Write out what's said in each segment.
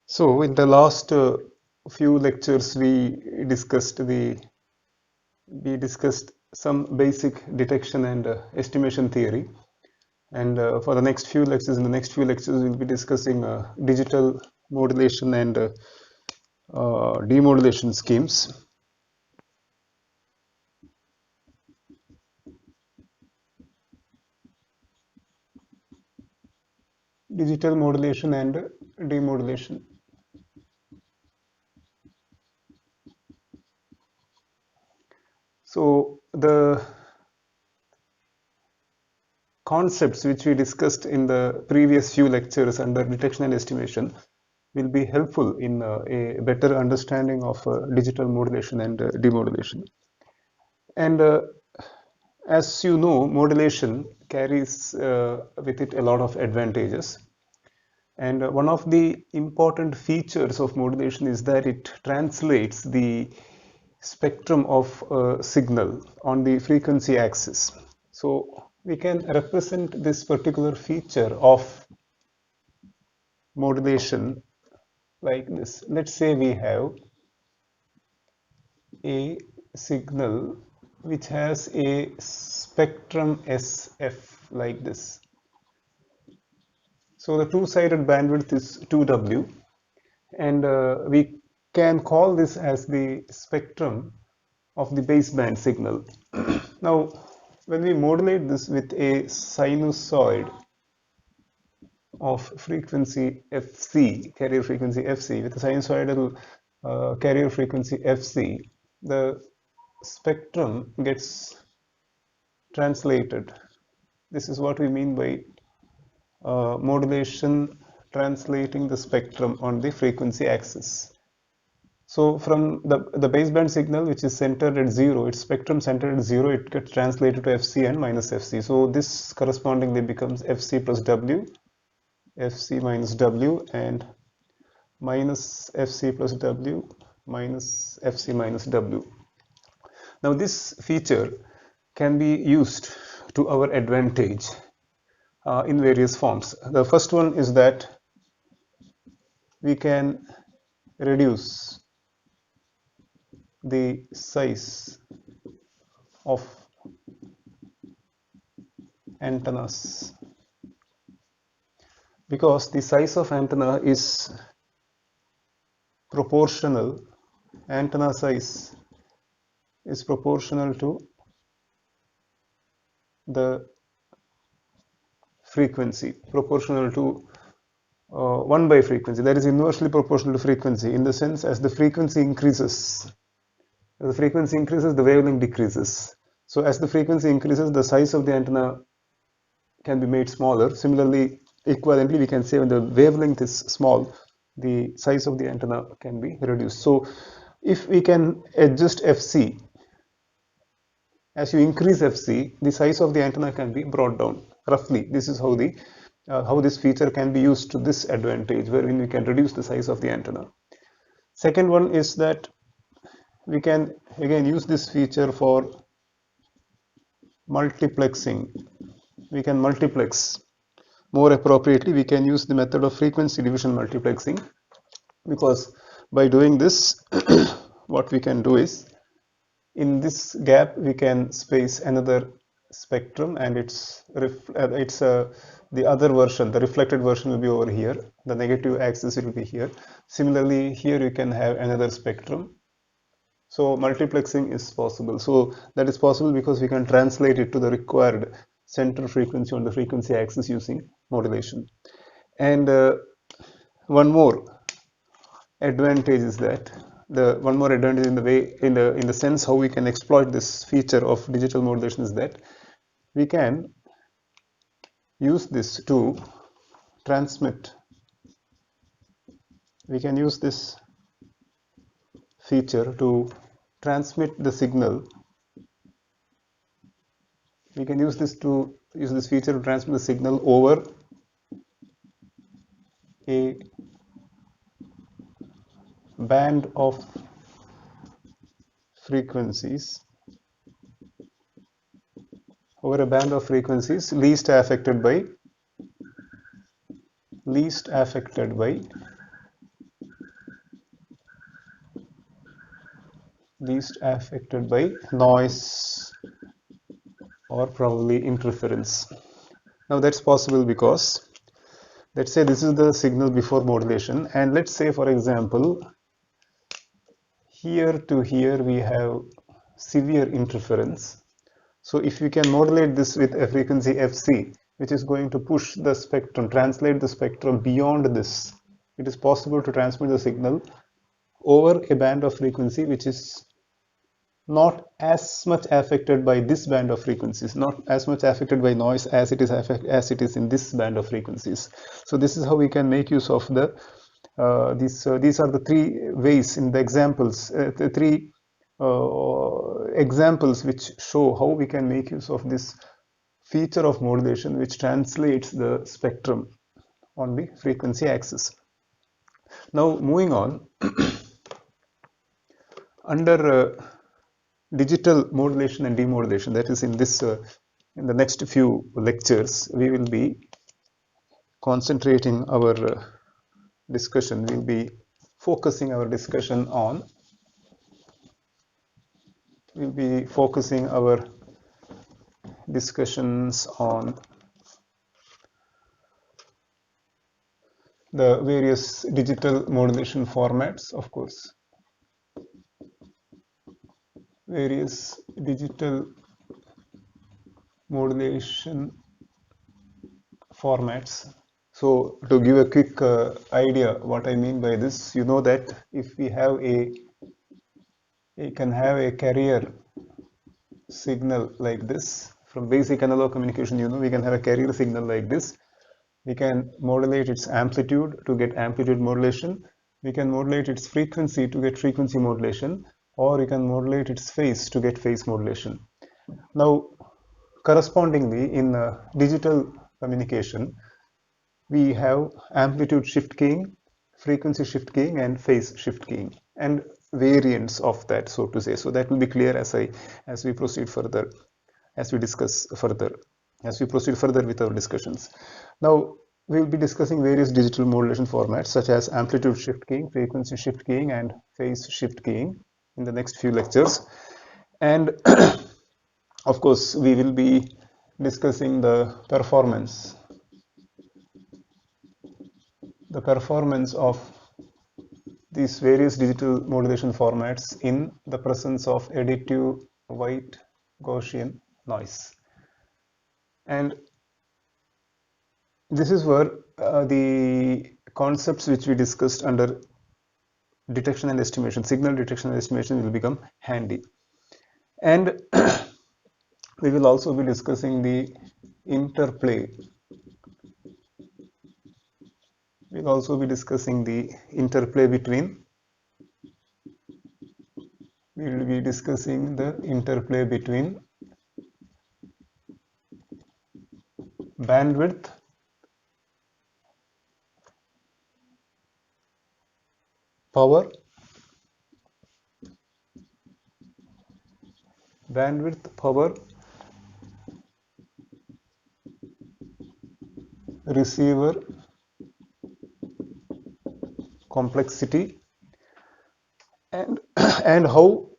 So in the last few lectures, we discussed some basic detection and estimation theory. And for the next few lectures, in the next few lectures, we'll be discussing digital modulation and demodulation schemes. Digital modulation and demodulation. So the concepts which we discussed in the previous few lectures under detection and estimation will be helpful in a better understanding of digital modulation and demodulation. And as you know, modulation carries with it a lot of advantages. And one of the important features of modulation is that it translates the spectrum of a signal on the frequency axis. So we can represent this particular feature of modulation like this. Let's say we have a signal which has a spectrum SF like this. So the two-sided bandwidth is 2W, and we can call this as the spectrum of the baseband signal. Now, when we modulate this with a sinusoid of frequency Fc, carrier frequency Fc, with a sinusoidal carrier frequency Fc, the spectrum gets translated. This is what we mean by modulation translating the spectrum on the frequency axis. So from the baseband signal, which is centered at 0, its spectrum centered at 0, it gets translated to Fc and minus Fc. So this correspondingly becomes Fc plus W, Fc minus W, and minus Fc plus W minus Fc minus W. Now this feature can be used to our advantage in various forms. The first one is that we can reduce the size of antennas, because the size of antenna is proportional, antenna size is proportional to the frequency, proportional to 1 by frequency. That is inversely proportional to frequency, in the sense as the frequency increases, the wavelength decreases. So as the frequency increases, the size of the antenna can be made smaller. Similarly, equivalently, we can say when the wavelength is small, the size of the antenna can be reduced. So if we can adjust Fc, as you increase Fc, the size of the antenna can be brought down. Roughly, this is how this feature can be used to this advantage, wherein we can reduce the size of the antenna. Second one is that we can again use this feature for multiplexing. We can multiplex. More appropriately, we can use the method of frequency division multiplexing, because by doing this, what we can do is, in this gap we can space another spectrum, and the other version, the reflected version, will be over here. The negative axis will be here. Similarly, here you can have another spectrum. So multiplexing is possible. So that is possible because we can translate it to the required center frequency on the frequency axis using modulation. And one more advantage is that one more advantage in the sense how we can exploit this feature of digital modulation is that we can use this to transmit. We can use this feature to transmit the signal. We can use this feature to transmit the signal over a band of frequencies, least affected by least affected by noise or probably interference. Now that's possible because let's say this is the signal before modulation, and let's say for example here to here we have severe interference. So if we can modulate this with a frequency Fc, which is going to push the spectrum, translate the spectrum beyond this, it is possible to transmit the signal over a band of frequency which is not as much affected by this band of frequencies, not as much affected by noise as it is in this band of frequencies. So this is how we can make use of the these are the three ways in the examples, the three examples which show how we can make use of this feature of modulation which translates the spectrum on the frequency axis. Now moving on, under digital modulation and demodulation, that is in this in the next few lectures we will be concentrating our discussion, we will be focusing our discussion on, we'll be focusing our discussions on the various digital modulation formats, of course, various digital modulation formats. So to give a quick idea what I mean by this, you know that if we have you can have a carrier signal like this from basic analog communication, you know, we can have a carrier signal like this. We can modulate its amplitude to get amplitude modulation. We can modulate its frequency to get frequency modulation, or we can modulate its phase to get phase modulation. Now, correspondingly, in digital communication, we have amplitude shift keying, frequency shift keying, and phase shift keying, and variants of that, so to say. So that will be clear as we proceed further, as we discuss further, as we proceed further with our discussions. Now we will be discussing various digital modulation formats such as amplitude shift keying, frequency shift keying, and phase shift keying in the next few lectures. And of course we will be discussing the performance of these various digital modulation formats in the presence of additive white Gaussian noise. And this is where the concepts which we discussed under detection and estimation, signal detection and estimation, will become handy. And we will also be discussing the interplay. We'll also be discussing the interplay between, bandwidth, power, receiver complexity, and how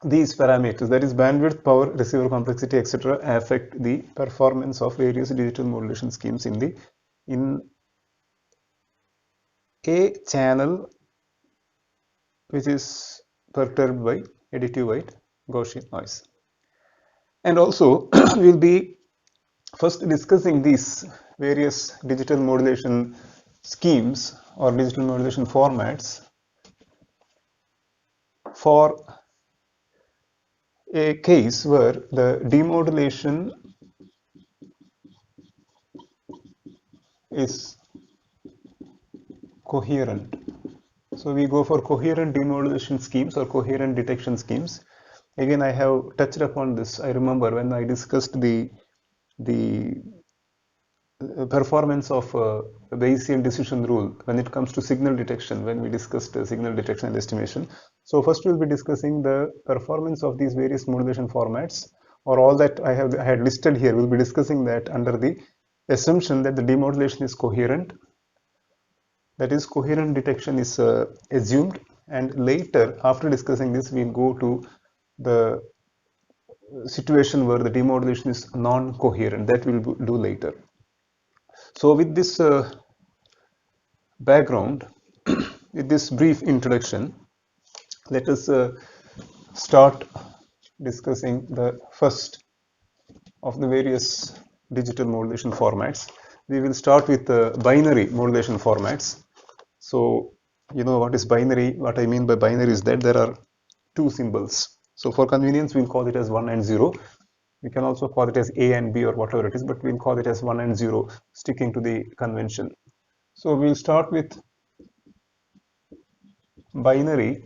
these parameters, that is bandwidth, power, receiver complexity, etc., affect the performance of various digital modulation schemes in a channel which is perturbed by additive white Gaussian noise. And also we'll be first discussing these various digital modulation schemes or digital modulation formats for a case where the demodulation is coherent. So we go for coherent demodulation schemes or coherent detection schemes. Again, I have touched upon this. I remember when I discussed the performance of Bayesian decision rule when it comes to signal detection, when we discussed signal detection and estimation. So first we'll be discussing the performance of these various modulation formats, or all that I had listed here. We'll be discussing that under the assumption that the demodulation is coherent. That is, coherent detection is assumed, and later, after discussing this, we'll go to the situation where the demodulation is non-coherent. That we'll do later. So with this background, with this brief introduction, let us start discussing the first of the various digital modulation formats. We will start with the binary modulation formats. So you know what is binary. What I mean by binary is that there are two symbols. So for convenience, we'll call it as 1 and 0. We can also call it as A and B or whatever it is, but we'll call it as 1 and 0, sticking to the convention. So we'll start with binary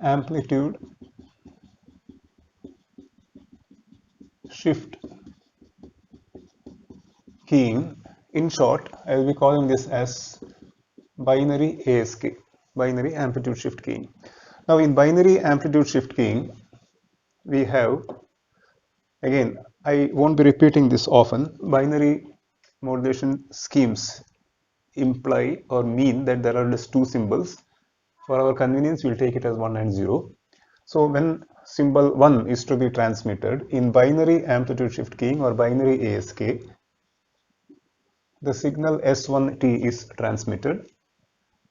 amplitude shift keying. In short, I will be calling this as binary ASK, binary amplitude shift keying. Now in binary amplitude shift keying, we have, again, I won't be repeating this often, binary modulation schemes imply or mean that there are just two symbols. For our convenience, we'll take it as 1 and 0. So when symbol 1 is to be transmitted in binary amplitude shift keying or binary ASK, the signal S1T is transmitted,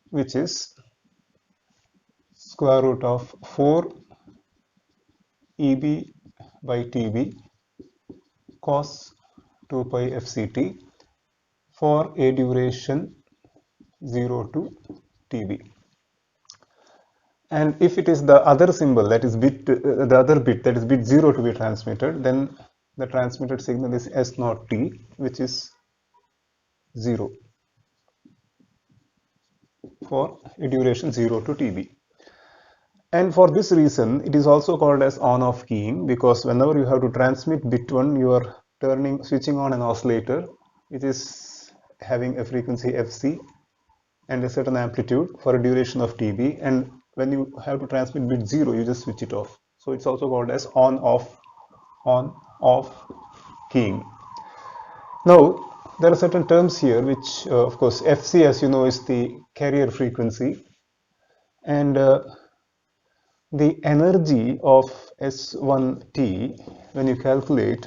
which is square root of 4 EB by TB cos 2 pi FCT for a duration 0 to TB. And if it is the other symbol, that is bit, the other bit, that is bit 0 to be transmitted, then the transmitted signal is S0T, which is 0 for a duration 0 to TB. And for this reason, it is also called as on-off keying, because whenever you have to transmit bit 1, you are switching on an oscillator, which is having a frequency Fc and a certain amplitude for a duration of TB, and when you have to transmit bit 0, you just switch it off. So it's also called as on-off keying. Now there are certain terms here which of course Fc, as you know, is the carrier frequency, and the energy of S1T when you calculate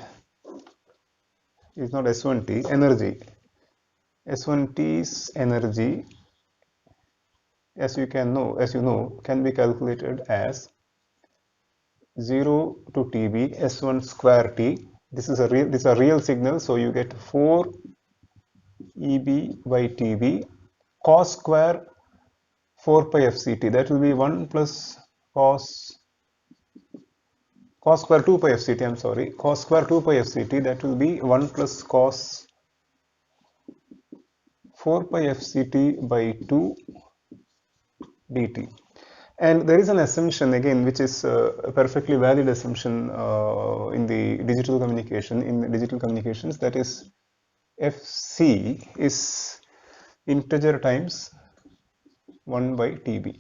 is not S1T, energy. S1T's energy, as you know, can be calculated as 0 to TB S1 square T. This is a real signal, so you get 4 EB by TB cos square 4 pi FCT. That will be 1 plus cos square 2 pi FCT. I'm sorry, cos square 2 pi FCT. That will be 1 plus cos 4 pi FCT by 2 dt. And there is an assumption again, which is a perfectly valid assumption in the digital communications, that is Fc is integer times 1 by TB.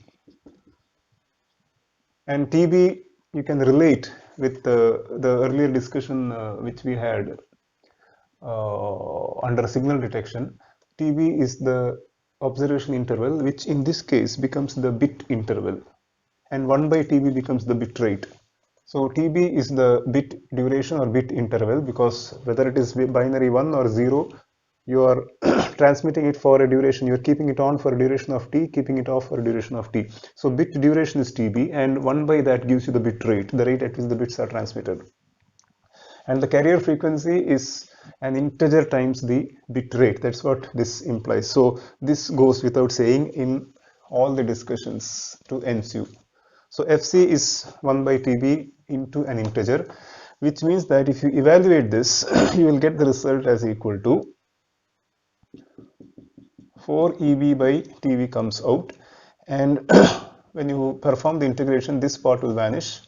And TB you can relate with the earlier discussion which we had under signal detection. TB is the observation interval, which in this case becomes the bit interval, and 1 by TB becomes the bit rate. So TB is the bit duration or bit interval, because whether it is binary 1 or 0, you are transmitting it for a duration, you are keeping it on for a duration of t, keeping it off for a duration of t. So bit duration is TB, and 1 by that gives you the bit rate, the rate at which the bits are transmitted. And the carrier frequency is an integer times the bit rate. That's what this implies. So this goes without saying in all the discussions to ensue. So Fc is 1 by TB into an integer, which means that if you evaluate this, you will get the result as equal to 4 EB by TB comes out, and when you perform the integration, this part will vanish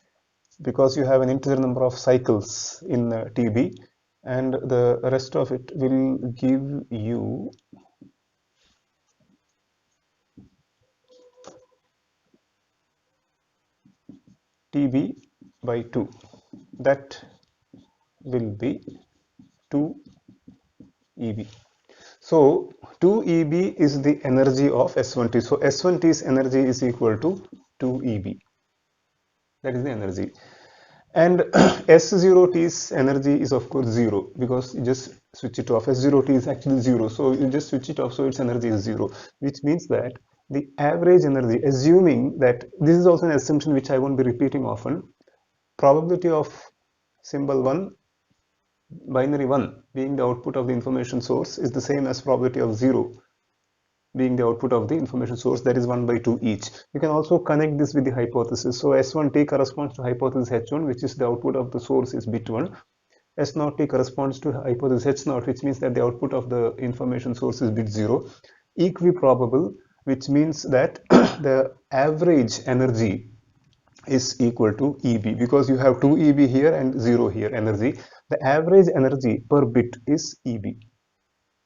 because you have an integer number of cycles in TB, and the rest of it will give you TB by 2. That will be 2 EB. So 2EB is the energy of S1T. So S1T's energy is equal to 2EB. That is the energy. And S0T's energy is of course 0 because you just switch it off. S0T is actually 0. So you just switch it off, so its energy is 0, which means that the average energy, assuming that this is also an assumption which I won't be repeating often, probability of symbol 1, binary 1 being the output of the information source is the same as probability of 0 being the output of the information source, that is 1 by 2 each. You can also connect this with the hypothesis. So S1T corresponds to hypothesis H1, which is the output of the source is bit 1. S0T corresponds to hypothesis H0, which means that the output of the information source is bit 0. Equiprobable, which means that the average energy is equal to EB because you have 2 EB here and 0 here energy. The average energy per bit is EB.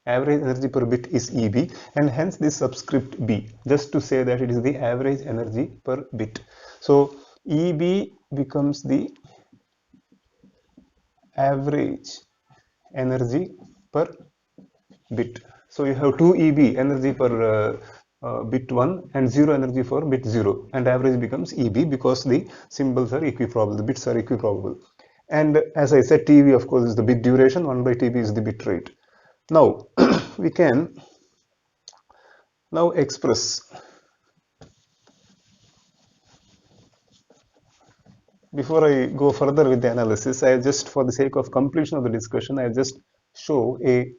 Average energy per bit is EB, and hence this subscript B, just to say that it is the average energy per bit. So EB becomes the average energy per bit. So you have 2 EB energy per bit 1 and 0 energy for bit 0, and average becomes EB because the symbols are equiprobable, the bits are equiprobable. And as I said, TB of course is the bit duration, 1 by TB is the bit rate. Now we can now express, before I go further with the analysis, I just, for the sake of completion of the discussion, I just show a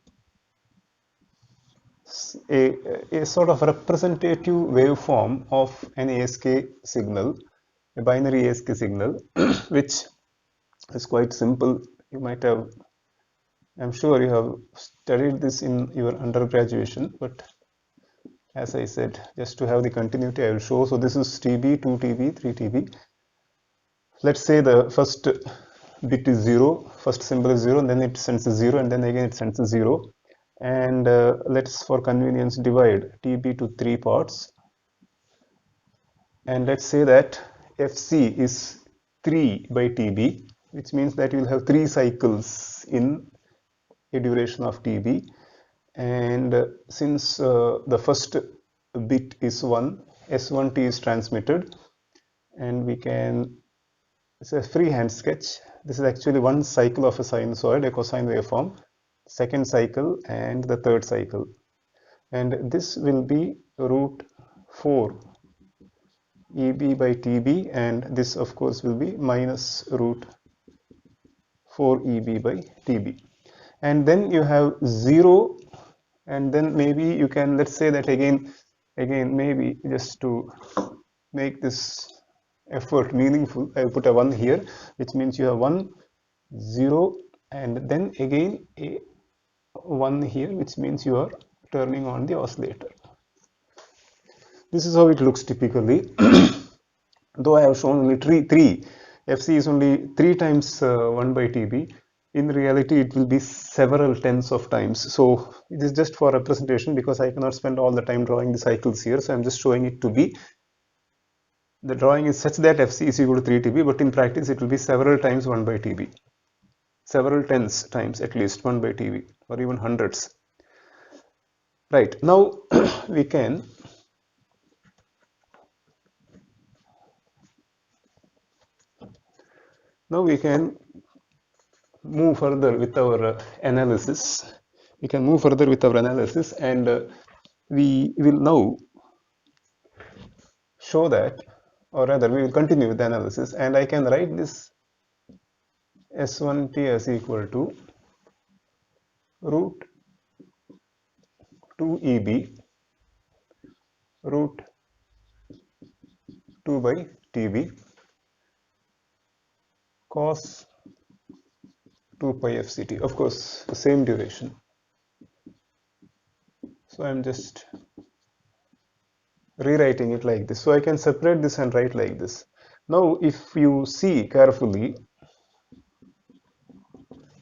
sort of representative waveform of an ASK signal, a binary ASK signal, which is quite simple. You might have, I'm sure you have studied this in your undergraduation, but as I said, just to have the continuity, I will show. So this is TB, 2 TB, 3 TB. Let's say the first bit is 0, first symbol is 0, and then it sends a 0, and then again it sends a 0. And let's, for convenience, divide TB to 3 parts. And let's say that FC is 3 by TB, which means that you will have 3 cycles in a duration of TB. And since the first bit is 1, S1T is transmitted, and we can, it's a freehand sketch. This is actually one cycle of a sinusoid, a cosine waveform, second cycle and the third cycle. And this will be root 4 EB by TB, and this of course will be minus root 4 EB by TB. And then you have 0, and then maybe you can, let's say that again maybe just to make this effort meaningful, I put a 1 here, which means you have 1, 0, and then again a 1 here, which means you are turning on the oscillator. This is how it looks typically. Though I have shown only 3, FC is only 3 times 1 by TB. In reality, it will be several tens of times. So it is just for representation because I cannot spend all the time drawing the cycles here. So I'm just showing it to be, the drawing is such that FC is equal to 3 TB, but in practice it will be several times 1 by TB. Several tens times at least 1 by TB, or even hundreds. Right, now we can move further with our analysis. We can move further with our analysis, and we will now show that, or rather we will continue with the analysis, and I can write this S1T as equal to root 2 EB root 2 by TB cos 2 pi FCT, of course the same duration. So I'm just rewriting it like this. So I can separate this and write like this. Now if you see carefully,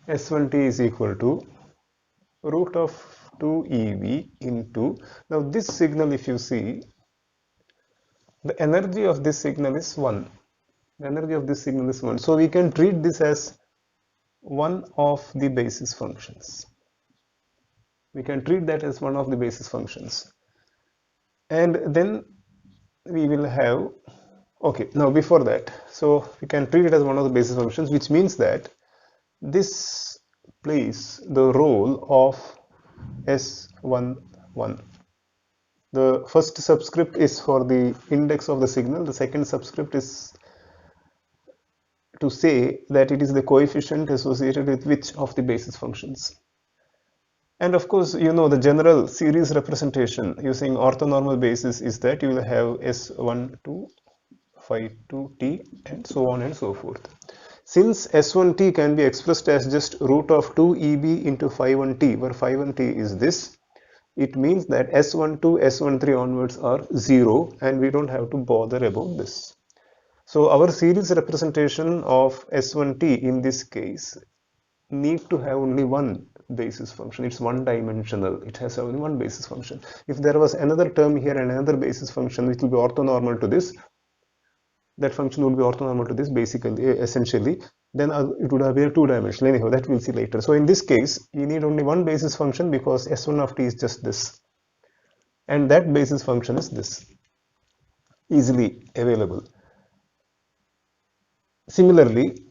S1T is equal to root of 2 EB into, now this signal, if you see, the energy of this signal is 1. The energy of this signal is 1. So we can treat this as one of the basis functions. We can treat that as one of the basis functions. And then we will have, okay, now before that, so we can treat it as one of the basis functions, which means that this plays the role of S11. The first subscript is for the index of the signal, the second subscript is to say that it is the coefficient associated with which of the basis functions. And of course, you know, the general series representation using orthonormal basis is that you will have S12, phi 2t, and so on and so forth. Since S1t can be expressed as just root of 2EB into phi 1t, where phi 1t is this, it means that S12, S13 onwards are 0, and we don't have to bother about this. So our series representation of S1t in this case need to have only one basis function. It's one dimensional. It has only one basis function. If there was another term here and another basis function which will be orthonormal to this, that function would be orthonormal to this basically, essentially, then it would have been two-dimensional. Anyhow, that we'll see later. So in this case, you need only one basis function because S1 of t is just this. And that basis function is this, easily available. Similarly,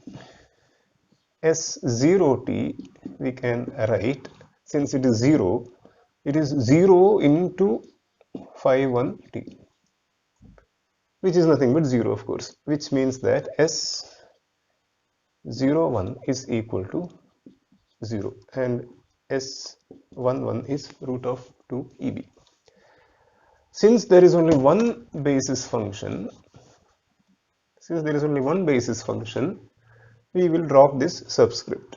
S0t we can write, since it is 0, it is 0 into phi 1t, which is nothing but 0, of course, which means that S01 is equal to 0 and S11 is root of 2EB. Since there is only one basis function, we will drop this subscript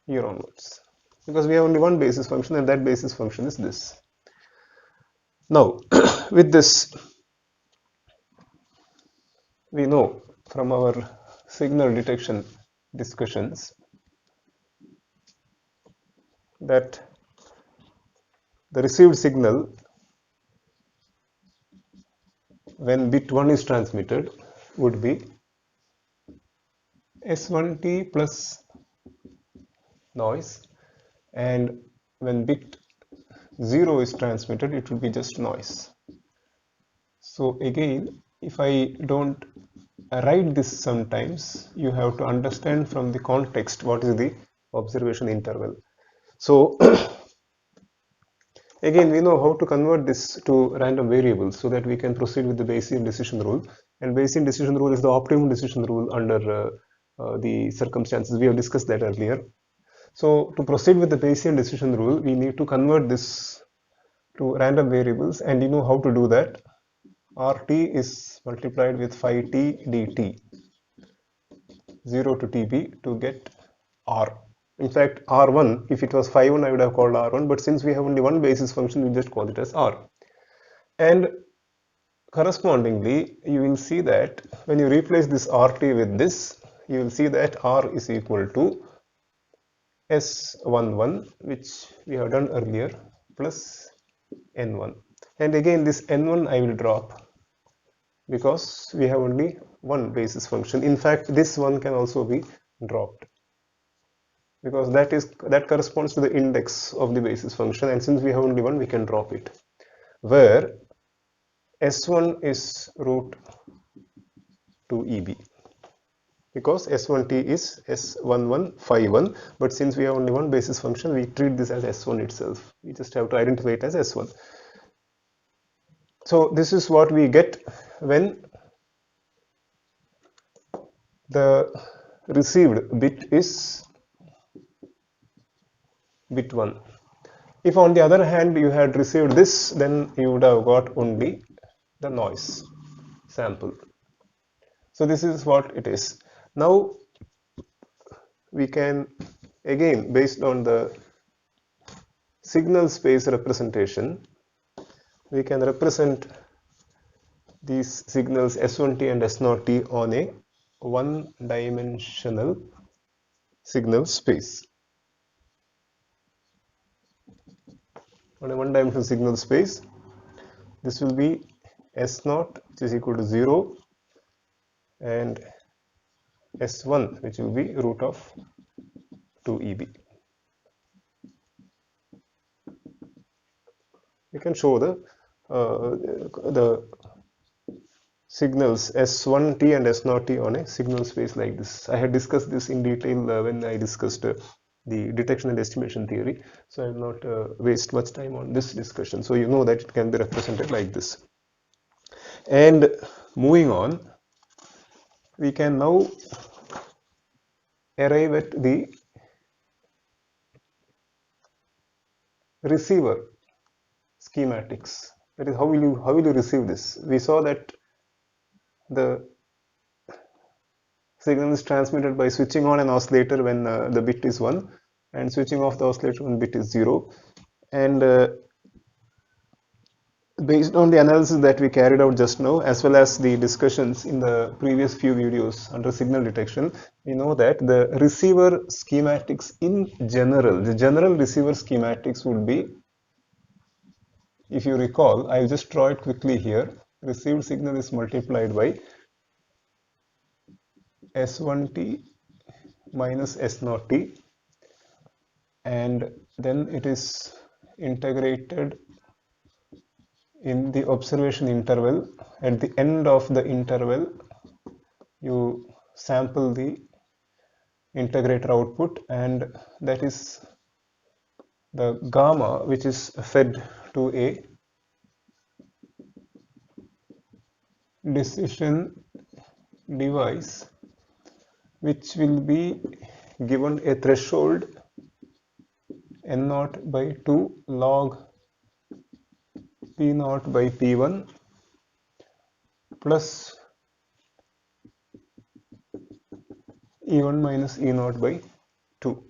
here onwards, because we have only one basis function and that basis function is this. Now, with this, we know from our signal detection discussions that the received signal, when bit 1 is transmitted, would be S1t plus noise, and when bit 0 is transmitted, it will be just noise. So again, if I don't write this sometimes, you have to understand from the context what is the observation interval. So again, we know how to convert this to random variables so that we can proceed with the Bayesian decision rule. And Bayesian decision rule is the optimum decision rule under the circumstances. We have discussed that earlier. So to proceed with the Bayesian decision rule, we need to convert this to random variables, and you know how to do that. RT is multiplied with phi t dt, 0 to tb, to get R. In fact, R1, if it was phi 1, I would have called R1, but since we have only one basis function, we just call it as R. And correspondingly, you will see that when you replace this RT with this, you will see that R is equal to S11, which we have done earlier, plus N1. And again, this N1 I will drop because we have only one basis function. In fact, this one can also be dropped because that corresponds to the index of the basis function, and since we have only one, we can drop it, where S1 is root 2EB, because S1t is S11 phi 1, but since we have only one basis function, we treat this as S1 itself. We just have to identify it as S1. So this is what we get when the received bit is bit 1. If on the other hand you had received this, then you would have got only the noise sample. So this is what it is. Now we can, again, based on the signal space representation, we can represent these signals S1t and S0t on a one-dimensional signal space. On a one-dimensional signal space, this will be S0, which is equal to 0, and S1, which will be root of 2EB. you can show the signals S1t and S0t on a signal space like this. I had discussed this in detail when I discussed the detection and estimation theory, so I will not waste much time on this discussion. So you know that it can be represented like this. And moving on, we can now arrive at the receiver schematics. That is, how will you receive this? We saw that the signal is transmitted by switching on an oscillator when the bit is 1 and switching off the oscillator when bit is 0. And based on the analysis that we carried out just now, as well as the discussions in the previous few videos under signal detection, we know that the receiver schematics in general, the general receiver schematics would be, if you recall, I'll just draw it quickly here. Received signal is multiplied by S1t minus S0t, and then it is integrated in the observation interval. At the end of the interval, you sample the integrator output, and that is the gamma, which is fed to a decision device, which will be given a threshold n0 by 2 log p0 by p1 plus e1 minus e0 by 2.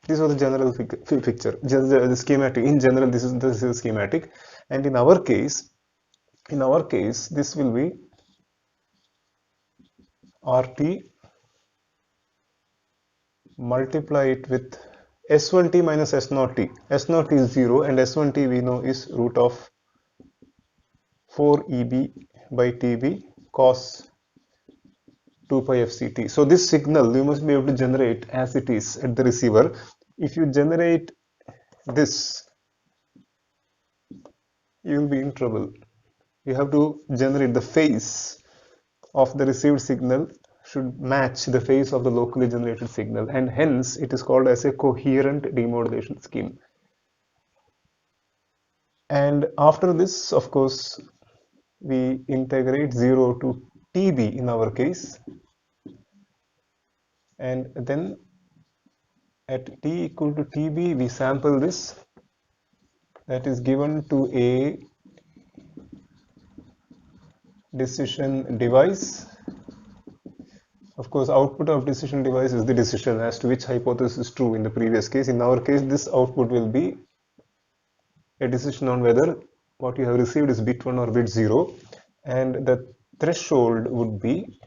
This was the general picture, the schematic. In general, this is the schematic, and in our case, this will be RT, multiply it with S1t minus S0t. S0t is 0 and S1t we know is root of 4 EB by TB cos 2 pi FCT. So this signal you must be able to generate as it is at the receiver. If you generate this, you will be in trouble. You have to generate the phase of the received signal should match the phase of the locally generated signal, and hence it is called as a coherent demodulation scheme. And after this, of course, we integrate 0 to TB in our case, and then at t equal to TB we sample this, that is given to a decision device. Of course, output of decision device is the decision as to which hypothesis is true in the previous case. In our case, this output will be a decision on whether what you have received is bit 1 or bit 0, and the threshold would be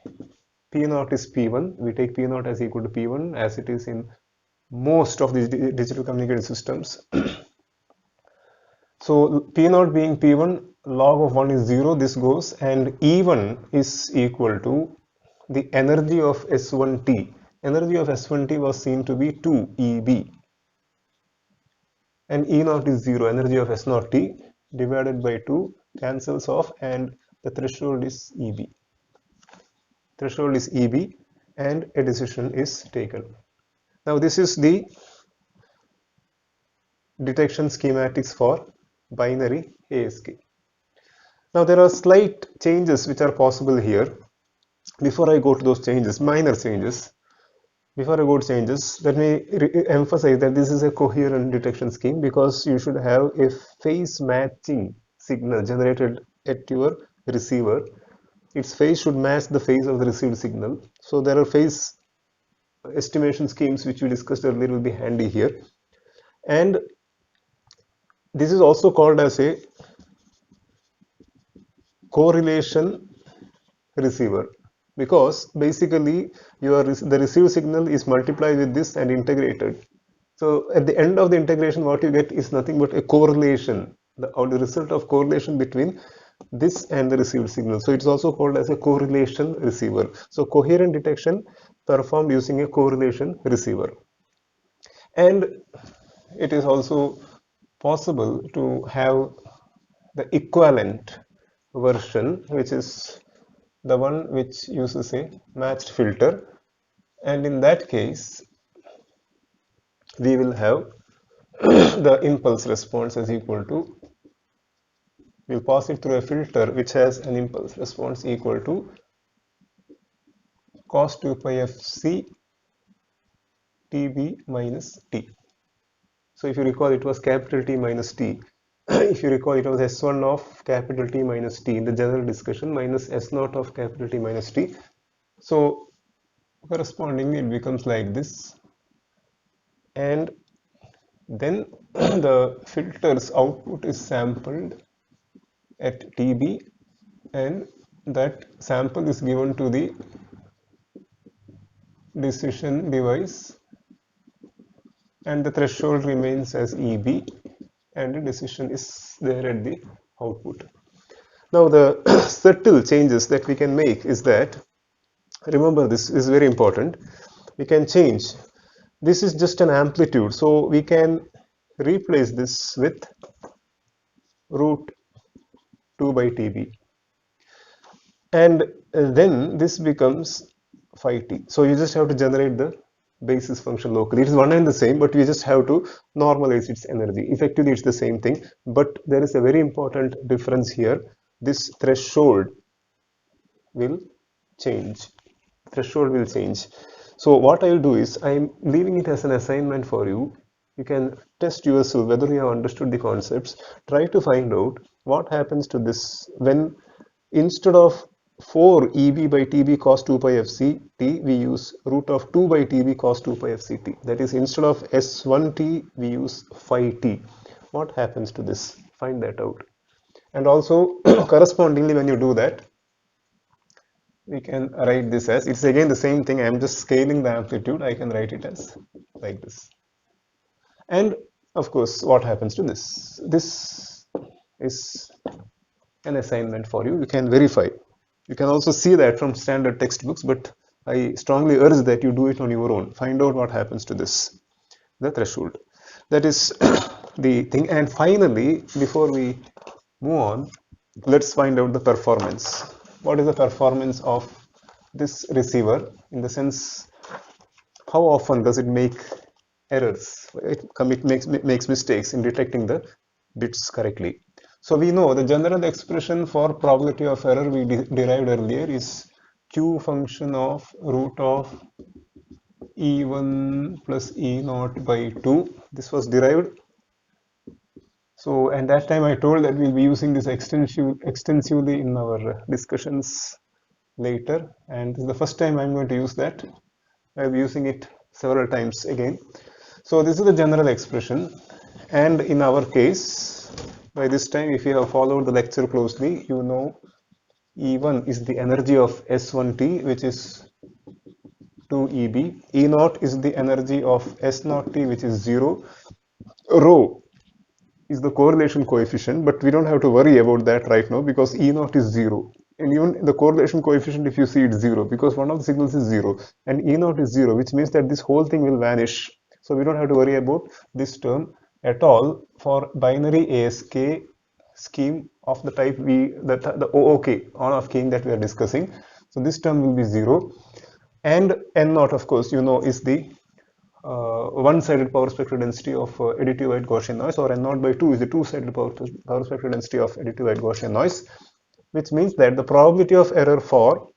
P0 is P1. We take P0 as equal to P1 as it is in most of these digital communication systems. So P0 being P1, log of 1 is 0, this goes, and E1 is equal to the energy of S1t. Energy of S1t was seen to be 2 EB, and E0 is 0. Energy of S0t divided by 2 cancels off, and the threshold is EB. Threshold is EB, and a decision is taken. Now this is the detection schematics for binary ASK. Now there are slight changes which are possible here. Before I go to those changes, minor changes, before I go to changes, let me emphasize that this is a coherent detection scheme, because you should have a phase matching signal generated at your receiver. Its phase should match the phase of the received signal. So there are phase estimation schemes which we discussed earlier will be handy here. And this is also called as a correlation receiver, because basically the received signal is multiplied with this and integrated. So at the end of the integration, what you get is nothing but a correlation, the result of correlation between this and the received signal. So it's also called as a correlation receiver. So coherent detection performed using a correlation receiver. And it is also possible to have the equivalent version, which is the one which uses a matched filter, and in that case we will have the impulse response is equal to, we'll pass it through a filter which has an impulse response equal to cos 2 pi f c tb minus t. So if you recall, it was capital T minus T. If you recall, it was S1 of capital T minus T in the general discussion minus S0 of capital T minus T. So correspondingly it becomes like this, and then the filter's output is sampled at TB, and that sample is given to the decision device, and the threshold remains as EB, and the decision is there at the output. Now the subtle changes that we can make is that, remember, this is very important, we can change, this is just an amplitude, so we can replace this with root 2 by TB, and then this becomes phi t. So you just have to generate the basis function locally. It is one and the same, but we just have to normalize its energy. Effectively it's the same thing, but there is a very important difference here. This threshold will change. So what I will do is, I am leaving it as an assignment for you. You can test yourself whether you have understood the concepts. Try to find out what happens to this when, instead of 4 EB by TB cos 2 pi FC t, we use root of 2 by TB cos 2 pi FC t. That is, instead of S1t, we use phi t. What happens to this? Find that out. And also, correspondingly, when you do that, we can write this as, it's again the same thing, I am just scaling the amplitude, I can write it as like this. And of course, what happens to this? This is an assignment for you, you can verify. You can also see that from standard textbooks, but I strongly urge that you do it on your own. Find out what happens to this, the threshold. That is the thing. And finally, before we move on, let's find out the performance. What is the performance of this receiver, in the sense, how often does it make errors? It makes mistakes in detecting the bits correctly. So we know the general expression for probability of error we derived earlier is Q function of root of E1 plus E0 by 2. This was derived. So, and that time I told that we'll be using this extensively in our discussions later, and this is the first time I'm going to use that. I'll be using it several times again. So this is the general expression, and in our case, by this time, if you have followed the lecture closely, you know E1 is the energy of S1t, which is 2 EB. E0 is the energy of S0t, which is 0. Rho is the correlation coefficient, but we don't have to worry about that right now because E0 is 0. And even the correlation coefficient, if you see, it's 0 because one of the signals is 0 and E0 is 0, which means that this whole thing will vanish. So we don't have to worry about this term at all for binary ASK scheme of the type the OOK, on-off keying, that we are discussing. So this term will be 0, and N0, of course, you know, is the one-sided power spectral density of additive white Gaussian noise, or N0 by 2 is the two-sided power spectral density of additive white Gaussian noise, which means that the probability of error for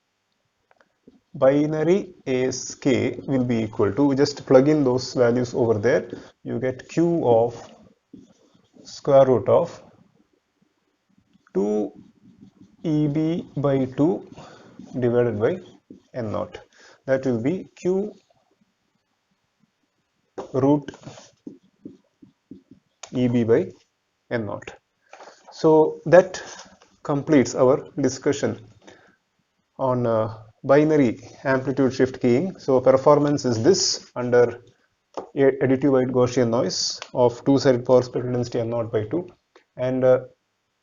binary ASK will be equal to, just plug in those values over there, you get Q of square root of 2 EB by 2 divided by N0. That will be Q root EB by N0. So that completes our discussion on binary amplitude shift keying. So performance is this under additive white Gaussian noise of two-sided power spectral density M0 by 2, and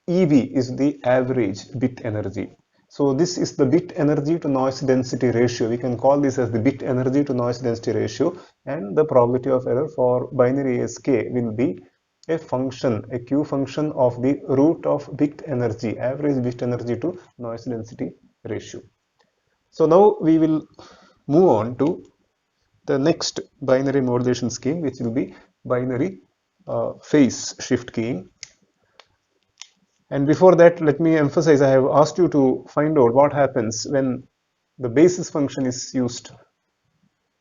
EB is the average bit energy. So this is the bit energy to noise density ratio. We can call this as the bit energy to noise density ratio, and the probability of error for binary ASK will be a function, a Q function of the root of bit energy, average bit energy to noise density ratio. So now we will move on to the next binary modulation scheme, which will be binary phase shift keying. And before that, let me emphasize, I have asked you to find out what happens when the basis function is used.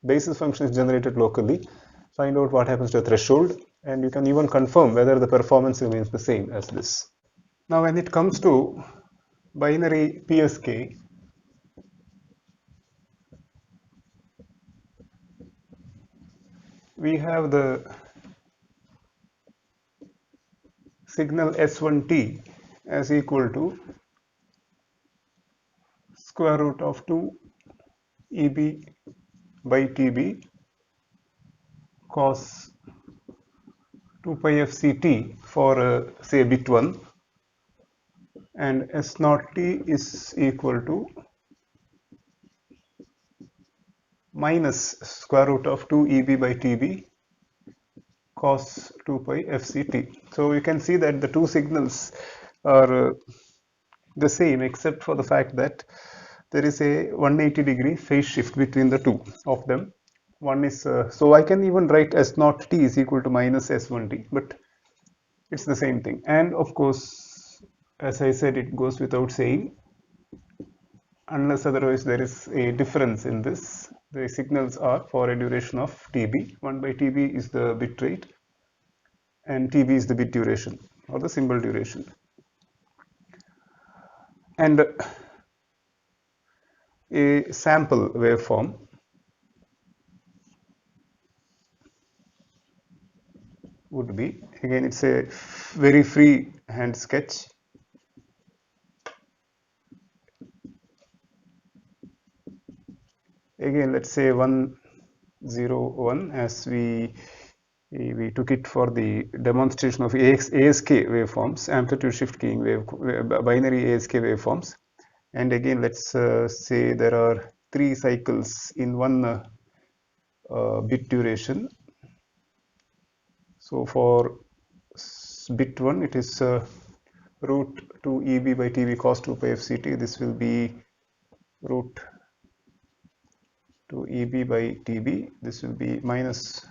Basis function is generated locally. Find out what happens to the threshold, and you can even confirm whether the performance remains the same as this. Now, when it comes to binary PSK, we have the signal S1t as equal to square root of 2 EB by TB cos 2 pi FCT for say bit 1, and S naught T is equal to minus square root of 2 EB by TB cos 2 pi FCT. So you can see that the two signals are the same, except for the fact that there is a 180-degree phase shift between the two of them. One is so I can even write S naught T is equal to minus S1T, but it's the same thing. And of course, as I said, it goes without saying, unless otherwise there is a difference in this, the signals are for a duration of TB. 1 by TB is the bit rate, and TB is the bit duration or the symbol duration. And a sample waveform would be, again, it's a very free hand sketch. Again, let's say 101, as we took it for the demonstration of ASK waveforms, amplitude shift keying binary ASK waveforms. And again, let's say there are 3 cycles in one bit duration. So for bit 1, it is root 2 EB by TB cos 2 pi FCT. This will be root 2 EB by TB. This will be minus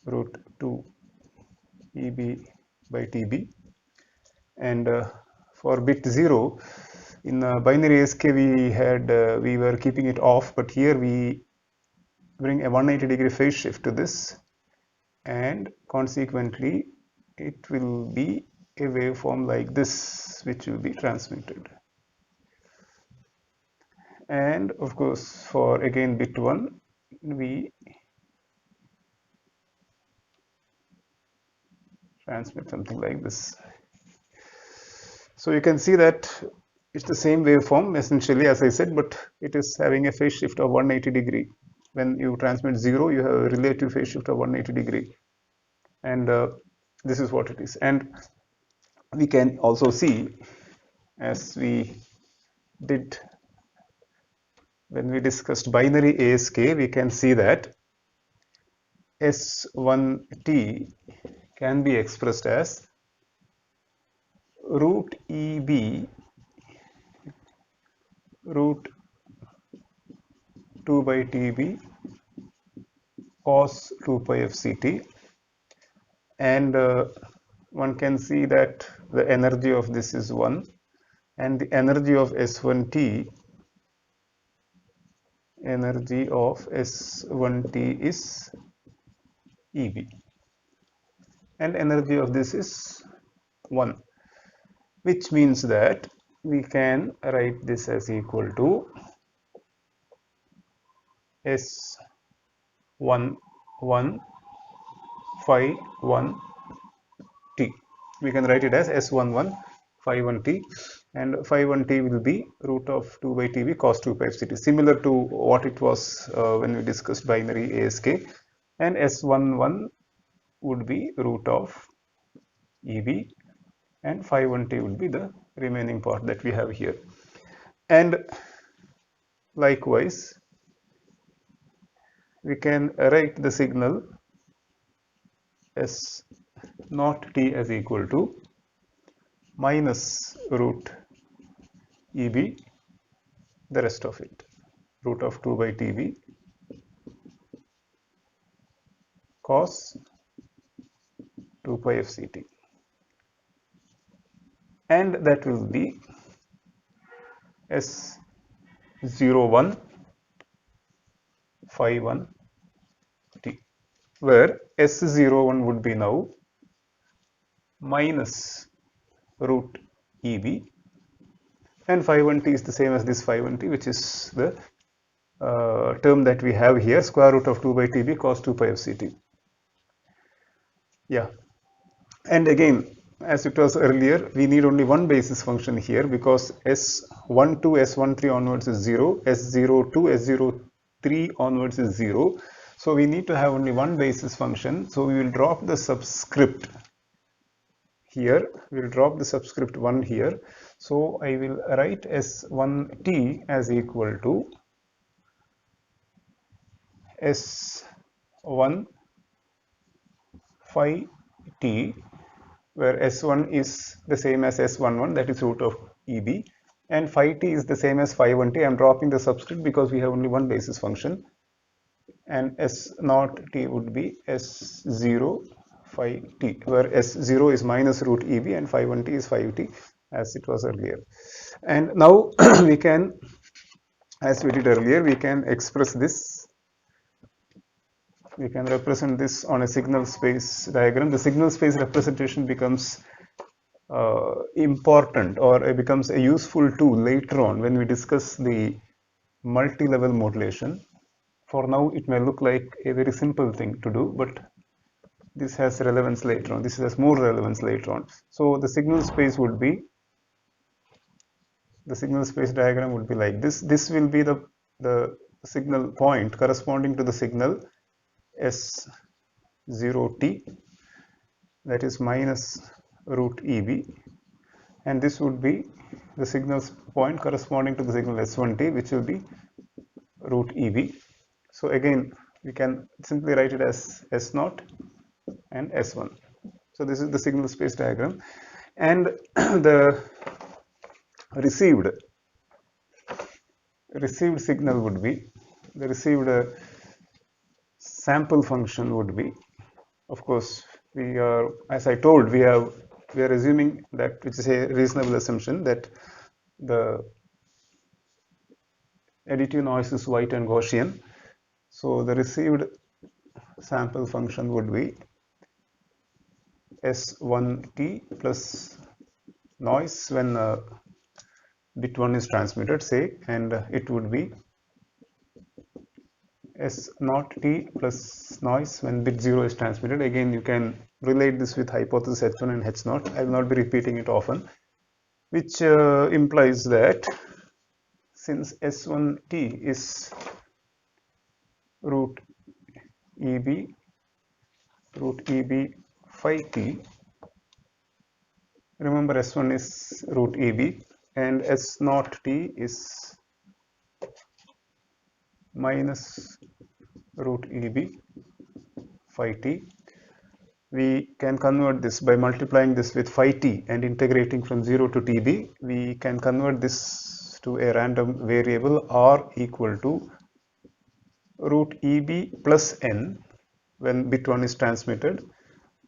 root 2 EB by TB. And for bit 0, in binary ASK we were keeping it off, but here we bring a 180-degree phase shift to this, and consequently it will be a waveform like this, which will be transmitted. And of course, for again bit 1, we transmit something like this. So you can see that it's the same waveform essentially, as I said, but it is having a phase shift of 180-degree. When you transmit 0, you have a relative phase shift of 180-degree, and this is what it is. And we can also see, as we did when we discussed binary ASK, we can see that S1T can be expressed as root EB root 2 by TB cos 2 pi FCT, and one can see that the energy of this is 1, and the energy of S1T is EB, and energy of this is 1, which means that we can write this as equal to S11 phi 1 T. We can write it as S11 phi 1 T, and phi 1 T will be root of 2 by TB cos 2 pi FCT, similar to what it was when we discussed binary ASK, and S11 would be root of EB, and phi 1 T would be the remaining part that we have here. And likewise, we can write the signal S naught t as equal to minus root EB, the rest of it, root of 2 by TB cos 2 pi FCT, and that will be S01 phi 1 t, where S01 would be now minus root EB, and phi 1t is the same as this phi 1t, which is the term that we have here, square root of 2 by TB cos 2 pi FCT. Yeah, and again, as it was earlier, we need only one basis function here because S12, S13 onwards is 0, S02, S03 onwards is 0. So we need to have only one basis function. So we will drop the subscript here. We will drop the subscript 1 here. So I will write S1t as equal to S1 phi t, where S1 is the same as S11, that is root of EB, and phi t is the same as phi 1t. I am dropping the subscript because we have only one basis function, and S0 t would be S0 phi t, where S0 is minus root EB and phi 1t is phi t, as it was earlier. And now we can, as we did earlier, we can express this. We can represent this on a signal space diagram. The signal space representation becomes important, or it becomes a useful tool later on when we discuss the multi-level modulation. For now, it may look like a very simple thing to do, but this has relevance later on. This has more relevance later on. So the signal space would be, the signal space diagram would be like this. This will be the signal point corresponding to the signal S0t, that is minus root EB, and this would be the signal point corresponding to the signal S1t, which will be root EB. So again, we can simply write it as S0 and S1. So this is the signal space diagram, and the received signal would be, the received sample function would be, of course, we are, as I told, we are assuming that, which is a reasonable assumption, that the additive noise is white and Gaussian. So the received sample function would be S1t plus noise when bit 1 is transmitted, say, and it would be S0t plus noise when bit 0 is transmitted. Again, you can relate this with hypothesis H1 and H0. I will not be repeating it often, which implies that since S1t is root EB phi t, remember S1 is root EB, and S0t is minus root EB phi t. We can convert this by multiplying this with phi t and integrating from 0 to TB. We can convert this to a random variable r equal to root EB plus n when bit 1 is transmitted,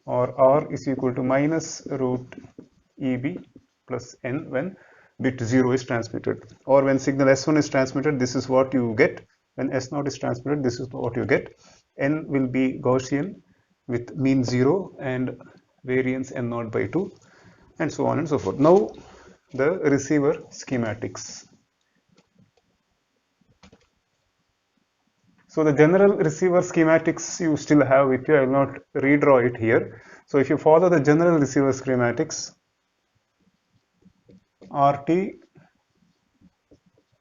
or r is equal to minus root EB plus n when bit 0 is transmitted, or when signal S1 is transmitted, this is what you get. When S0 is transmitted, this is what you get. N will be Gaussian with mean 0 and variance n0 by 2, and so on and so forth. Now the receiver schematics. So the general receiver schematics you still have with you. I will not redraw it here. So if you follow the general receiver schematics, RT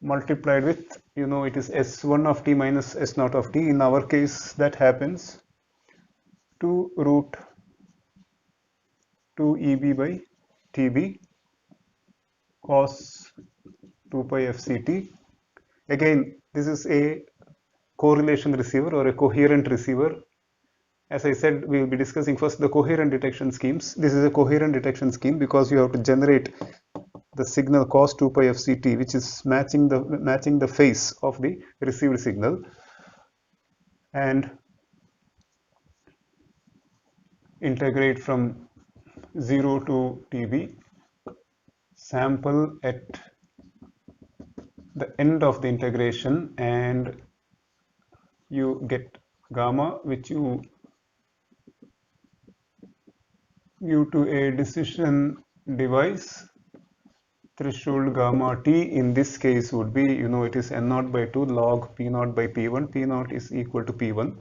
multiplied with, it is S1 of t minus S0 of t. In our case, that happens to root 2 EB by TB cos 2 pi FCT. Again, this is a correlation receiver or a coherent receiver. As I said, we will be discussing first the coherent detection schemes. This is a coherent detection scheme because you have to generate the signal cos 2 pi fct, which is matching the phase of the received signal, and integrate from 0 to TB, sample at the end of the integration, and you get gamma, which you give to a decision device. Threshold gamma t in this case would be, it is n0 by 2 log p0 by p1. P0 is equal to p1.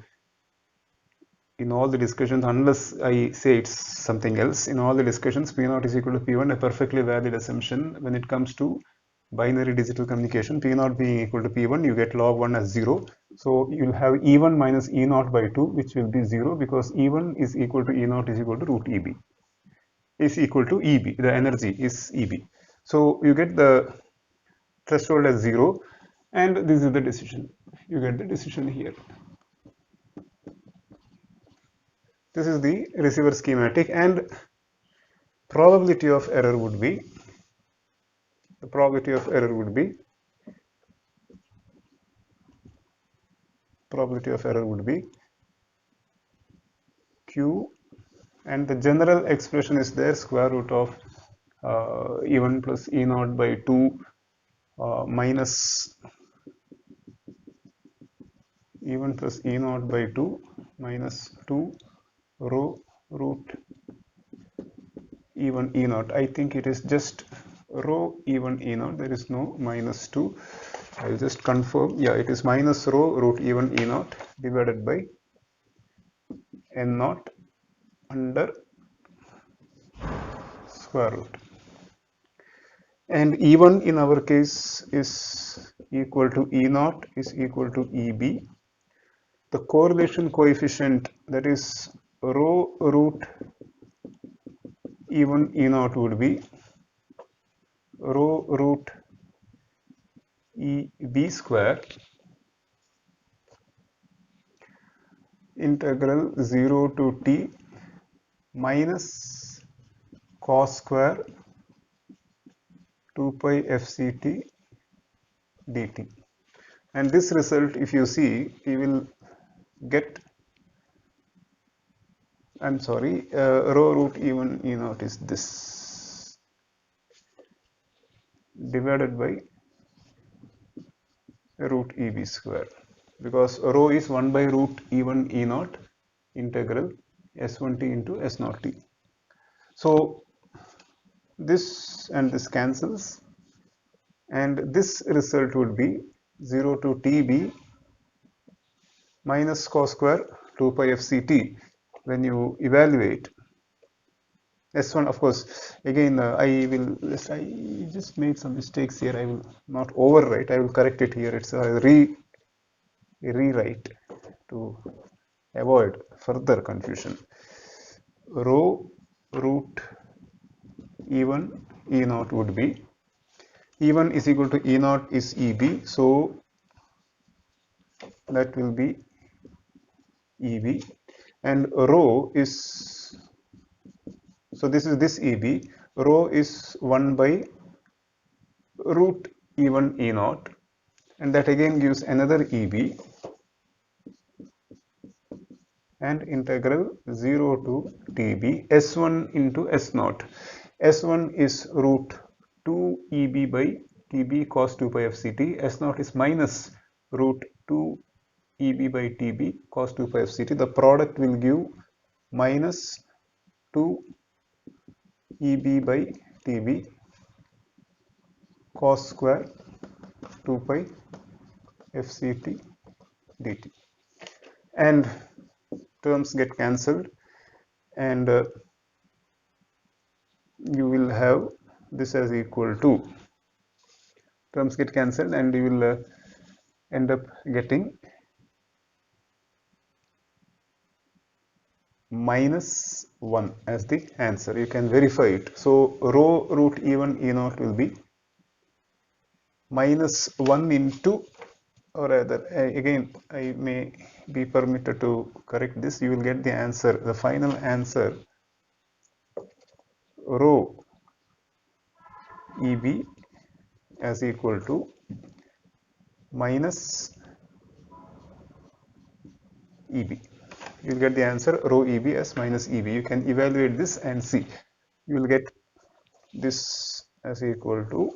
In all the discussions, unless I say it's something else, in all the discussions, P0 is equal to P1, a perfectly valid assumption. When it comes to binary digital communication, P0 being equal to P1, you get log 1 as 0. So you'll have E1 minus E0 by 2, which will be 0, because E1 is equal to E0 is equal to root EB, is equal to EB. The energy is EB. So you get the threshold as 0, and this is the decision. You get the decision here. This is the receiver schematic, and probability of error would be Q, and the general expression is there, square root of E1 plus E0 by 2 minus E1 plus E0 by 2 minus 2 rho root E1 E0. I think it is just rho E1 E0. There is no minus 2. I will just confirm. Yeah, it is minus rho root E1 E0 divided by N0 under square root. And E1 in our case is equal to E0 is equal to EB. The correlation coefficient, that is rho root E1 E0, would be rho root EB square integral 0 to T minus cos square 2 pi fct dt. And this result, if you see, you will get, I'm sorry, rho root E1 E0 is this, divided by root EB square, because rho is 1 by root E1 E0 integral S1t into S0t. So this and this cancels, and this result would be 0 to TB minus cos square 2 pi fct. When you evaluate S1, of course, again, I just made some mistakes here. I will not overwrite, I will correct it here. It's a rewrite to avoid further confusion. Rho root E1 E0 would be, E1 is equal to E0 is EB, so that will be EB, and rho is, so this is this EB, rho is 1 by root E1 E0, and that again gives another EB, and integral 0 to TB S1 into S0. S1 is root 2 EB by TB cos 2 pi fct. S0 is minus root 2 EB by TB cos 2 pi fct. The product will give minus 2 EB by TB cos square 2 pi fct dt. And terms get cancelled, and you will have this as equal to, terms get cancelled, and you will end up getting minus 1 as the answer. You can verify it. So rho root E1 E0 will be minus 1 into or rather again I may be permitted to correct this. You will get the answer, the final answer, rho EB as equal to minus EB. You will get the answer rho EB as minus EB. You can evaluate this and see. You will get this as equal to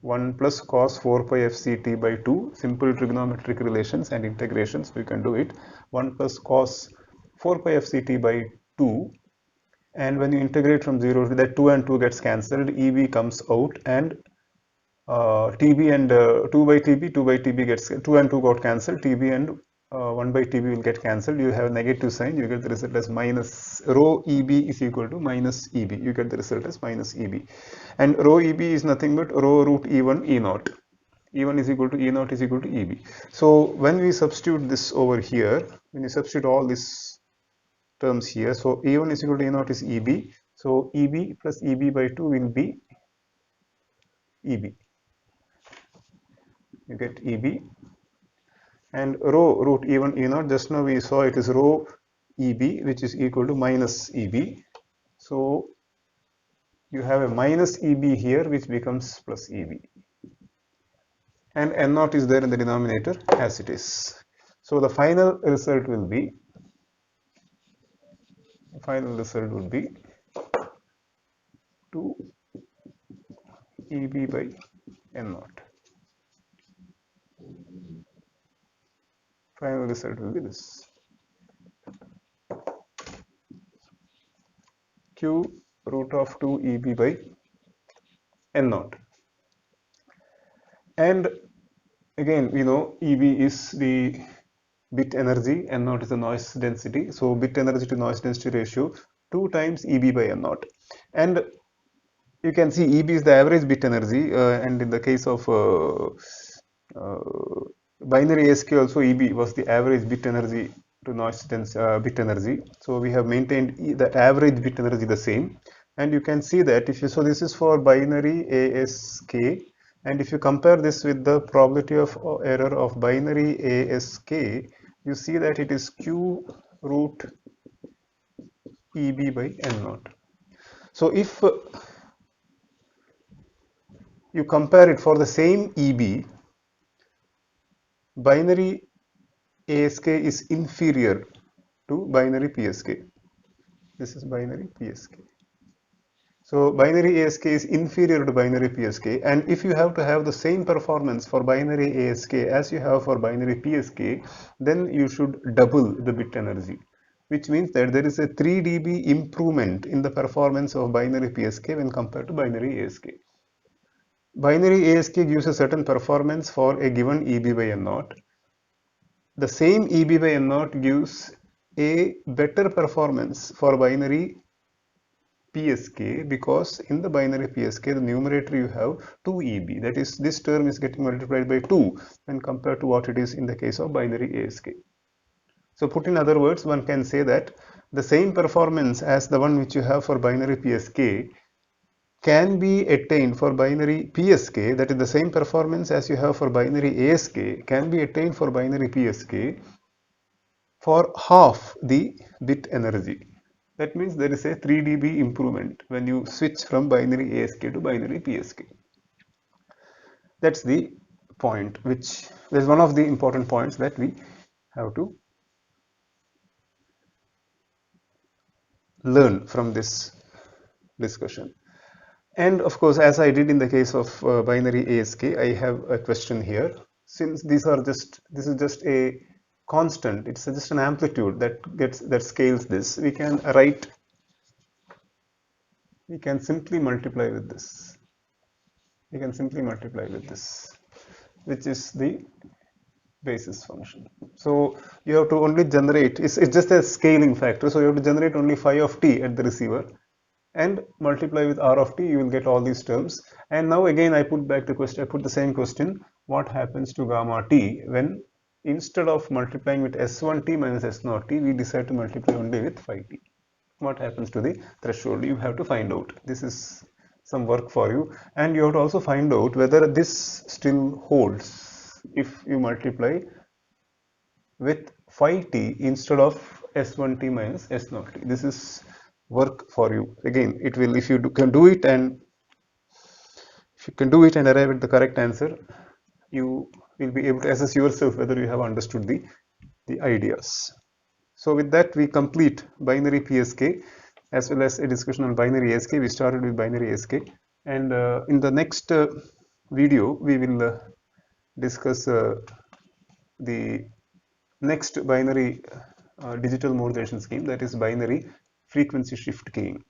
1 plus cos 4 pi fct by 2, simple trigonometric relations and integrations, we can do it. 1 plus cos 4 pi fct by 2, and when you integrate from 0 to that, 2 and 2 gets cancelled, EB comes out, and TB and 2 by TB gets, 2 and 2 got cancelled, TB and 1 by TB will get cancelled. You have a negative sign, you get the result as minus, rho EB is equal to minus EB. You get the result as minus EB. And rho EB is nothing but rho root E1 E0. E1 is equal to E0 is equal to EB. So when we substitute this over here, when you substitute all these terms here, so E1 is equal to E0 is EB. So EB plus EB by 2 will be EB. You get EB, and rho root E1 E0, just now we saw it is rho EB, which is equal to minus EB. So you have a minus EB here, which becomes plus EB, and N0 is there in the denominator as it is. So the final result will be, 2 EB by N0. Final result will be this, Q root of 2 EB by N0. And again, we know EB is the bit energy, N0 is the noise density. So bit energy to noise density ratio 2 times EB by N0. And you can see EB is the average bit energy, and in the case of binary ASK also, EB was the average bit energy to noise density bit energy. So we have maintained the average bit energy the same, and you can see that if you, so this is for binary ASK, and if you compare this with the probability of error of binary ASK, you see that it is Q root EB by N0. So if you compare it for the same EB, binary ASK is inferior to binary PSK. This is binary PSK. So binary ASK is inferior to binary PSK, and if you have to have the same performance for binary ASK as you have for binary PSK, then you should double the bit energy, which means that there is a 3 dB improvement in the performance of binary PSK when compared to binary ASK. Binary ASK gives a certain performance for a given EB by N0. The same EB by N0 gives a better performance for binary PSK, because in the binary PSK, the numerator you have 2 EB, that is, this term is getting multiplied by 2 when compared to what it is in the case of binary ASK. So put in other words, one can say that the same performance as the one which you have for binary PSK can be attained for binary PSK, that is the same performance as you have for binary ASK can be attained for binary PSK for half the bit energy. That means there is a 3 dB improvement when you switch from binary ASK to binary PSK. That's the point, which is one of the important points that we have to learn from this discussion. And of course, as I did in the case of binary ASK, I have a question here. Since this is just a constant, it's just an amplitude that scales this, we can simply multiply with this. Which is the basis function. So you have to only generate, it's just a scaling factor, so you have to generate only phi of t at the receiver and multiply with r of t, you will get all these terms. And now again I put the same question, what happens to gamma t when instead of multiplying with s1t minus s0t, we decide to multiply only with phi t? What happens to the threshold? You have to find out. This is some work for you, and you have to also find out whether this still holds. if you multiply with phi t instead of s1t minus s0t. This is work for you. Again, it will, if you can do it and arrive at the correct answer, you will be able to assess yourself whether you have understood the ideas. So with that, we complete binary PSK as well as a discussion on binary ASK. We started with binary ASK, and in the next video, we will discuss the next binary digital modulation scheme, that is binary frequency shift keying.